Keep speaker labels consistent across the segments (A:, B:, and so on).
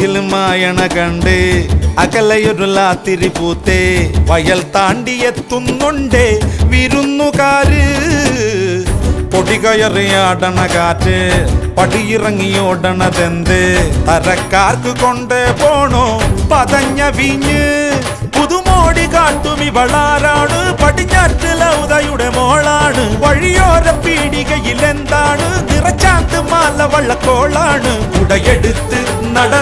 A: മുകിൽ മായണ കണ്ട് അകലയൊരു ലാത്തിരി പൂത്തേ വയൽ താണ്ടിയെത്തുന്നുണ്ടേ വിരുന്നുകാര് പൊടികയറിയാടണ കാറ്റ് പടിയിറങ്ങിയോടണതെന്ത് തരക്കാർക്ക് കൊണ്ട് പോണോ പതഞ്ഞ വീഞ്ഞ് പുതുമോടി കാട്ടും ഇവളാരാണ് പടിഞ്ഞാറ്റിലൗതയുടെ മോളാണ് വഴിയോര പീടികയിൽ എന്താണ് നിറച്ചാന്ത് മാല വള്ളക്കോളാണ് ഉടയെടുത്ത്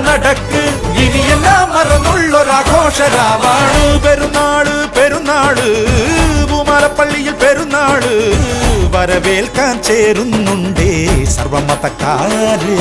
A: നടക്ക് ഇനിയെല്ലാം മറന്നുള്ളൊരാഘോഷരാവാണ് പെരുന്നാള് പെരുന്നാള് പൂമാലപ്പള്ളിയിൽ പെരുന്നാള് വരവേൽക്കാൻ ചേരുന്നുണ്ടേ സർവമതക്കാര്